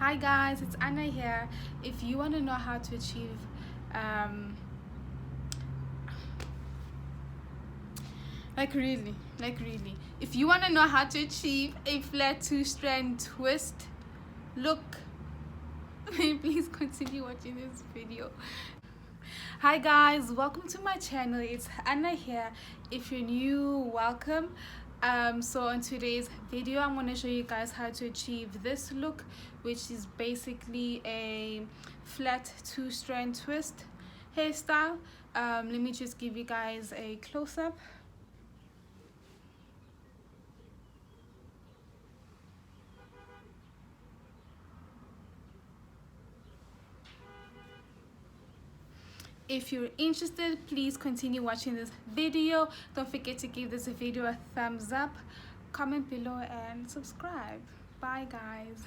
Hi guys, it's Anna here. If you want to know how to achieve like really, if you want to know how to achieve a flat two-strand twist look, please continue watching this video. Hi guys, welcome to my channel. It's Anna here. If you're new, welcome. So on today's video I'm going to show you guys how to achieve this look, which is basically a flat two-strand twist hairstyle. Let me just give you guys a close-up. If you're interested, please continue watching this video. Don't forget to give this video a thumbs up, comment below, and subscribe. Bye guys.